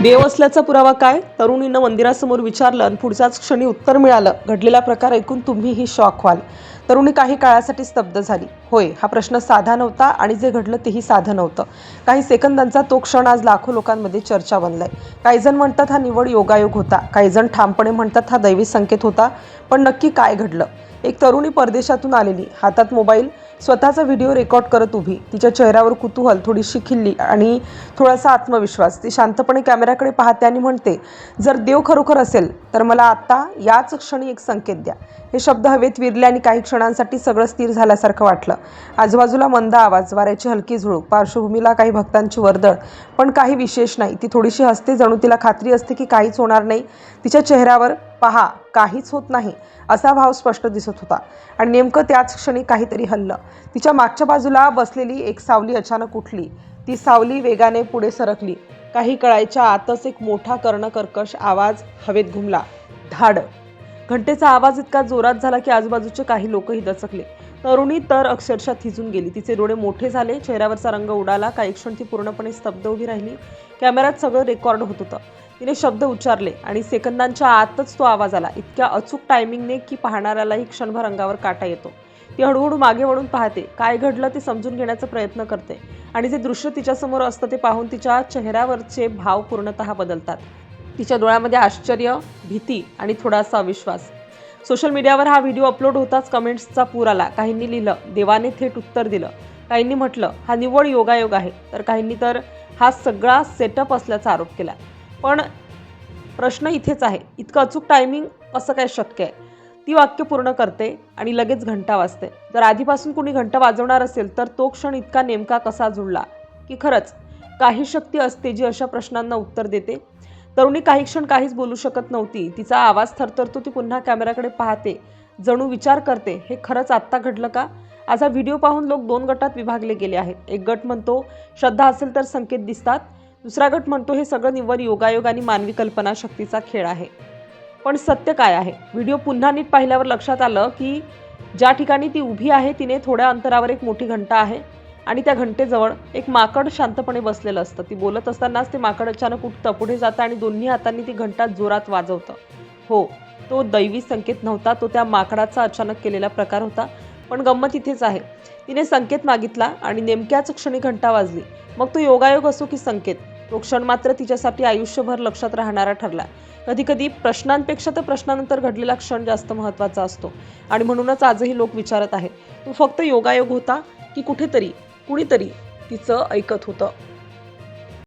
देव असल्याचा पुरावा काय? तरुणीनं मंदिरासमोर विचारलं आणि पुढच्याच क्षणी उत्तर मिळालं. घडलेला प्रकार ऐकून तुम्हीही शॉक व्हाल. तरुणी काही काळासाठी स्तब्ध झाली. होय, हा प्रश्न साधा नव्हता आणि जे घडलं तेही साधं नव्हतं. काही सेकंदांचा तो क्षण आज लाखो लोकांमध्ये चर्चा बनलाय. काही जण म्हणतात हा निवड योगायोग होता, काही जण ठामपणे म्हणतात हा दैवी संकेत होता. पण नक्की काय घडलं? एक तरुणी परदेशातून आलेली, हातात मोबाईल, स्वतःचा व्हिडिओ रेकॉर्ड करत उभी. तिच्या चेहऱ्यावर कुतूहल, थोडीशी खिल्ली आणि थोडासा आत्मविश्वास. ती शांतपणे कॅमेऱ्याकडे पाहते आणि म्हणते, जर देव खरोखर असेल तर मला आता याच क्षणी एक संकेत द्या. हे शब्द हवेत विरले आणि काही क्षणांसाठी सगळं स्थिर झाल्यासारखं वाटलं. आजूबाजूला मंद आवाज, वाऱ्याची हलकी झुळूक, पार्श्वभूमीला काही भक्तांची वर्दळ, पण काही विशेष नाही. ती थोडीशी हसते, जणू तिला खात्री असते की काहीच होणार नाही. तिच्या चेहऱ्यावर पहा, काहीच होत नाही असा भाव स्पष्ट दिसत होता. आणि नेमकं त्याच क्षणी काहीतरी हललं. तिच्या मागच्या बाजूला बसलेली एक सावली अचानक उठली. ती सावली वेगाने पुढे सरकली. काही कळायच्या आतच एक मोठा कर्णकर्कश आवाज हवेत घुमला. धाड. घंटेचा आवाज इतका जोरात झाला की आजूबाजूचे काही लोकही दचकले. तरुणी तर अक्षरशः थिजून गेली. तिचे डोळे मोठे झाले, चेहऱ्यावरचा रंग उडाला. काही क्षण ती पूर्णपणे स्तब्ध उभी राहिली. कॅमेऱ्यात सगळं रेकॉर्ड होत होतं. तिने शब्द उच्चारले आणि सेकंदांच्या आतच तो आवाज आला, इतक्या अचूक टायमिंगने की पाहणाऱ्यालाही क्षणभर अंगावर काटा येतो. ती हळूहळू मागे वळून पाहते, काय घडलं ते समजून घेण्याचा प्रयत्न करते. आणि जे दृश्य तिच्यासमोर असतं ते पाहून तिच्या चेहऱ्यावरचे भाव पूर्णतः बदलतात. तिच्या डोळ्यामध्ये आश्चर्य, भीती आणि थोडासा अविश्वास. सोशल मीडियावर हा व्हिडिओ अपलोड होताच कमेंट्सचा पूर आला. काहींनी लिहिलं, देवाने थेट उत्तर दिलं. काहींनी म्हटलं, हा निव्वळ योगायोग आहे. तर काहींनी तर हा सगळा सेटअप असल्याचा आरोप केला. पण प्रश्न इथेच आहे, इतकं अचूक टायमिंग कसं काय शक्य आहे? ती वाक्य पूर्ण करते आणि लगेच घंटा वाजते. जर आधीपासून कुणी घंटा वाजवणार असेल तर तो क्षण इतका नेमका कसा जुळला? की खरंच काही शक्ती असते जी अशा प्रश्नांना उत्तर देते? तरुणी काही क्षण काहीच बोलू शकत नव्हती. तिचा आवाज थरथरतो. ती पुन्हा कॅमेऱ्याकडे पाहते, जणू विचार करते, हे खरंच आत्ता घडलं का? आज हा व्हिडिओ पाहून लोक दोन गटात विभागले गेले आहेत. एक गट म्हणतो श्रद्धा असेल तर संकेत दिसतात. दुसरा गट म्हणतो हे सगळं निव्वळ योगायोग आणि मानवी कल्पना शक्तीचा खेळ आहे. पण सत्य काय आहे? व्हिडिओ पुन्हा नीट पाहिल्यावर लक्षात आलं की ज्या ठिकाणी ती उभी आहे तिने थोड्या अंतरावर एक मोठी घंटा आहे आणि त्या घंटेजवळ एक माकड शांतपणे बसलेलं असतं. ती बोलत असतानाच ते माकड अचानक उठतं, पुढे जातं आणि दोन्ही हातांनी ती घंटा जोरात वाजवतं. हो, तो दैवी संकेत नव्हता, तो त्या माकडाचा अचानक केलेला प्रकार होता. पण गंमत इथेच आहे, तिने संकेत मागितला आणि नेमक्याच क्षणी घंटा वाजली. मग तो योगायोग असो की संकेत, तो क्षण मात्र तिच्यासाठी आयुष्यभर लक्षात राहणारा ठरला. कधीकधी प्रश्नांपेक्षा तर प्रश्नानंतर घडलेला क्षण जास्त महत्त्वाचा असतो. आणि म्हणूनच आजही लोक विचारत आहेत, तो फक्त योगायोग होता की कुठेतरी कुणीतरी तिचं ऐकत होतं?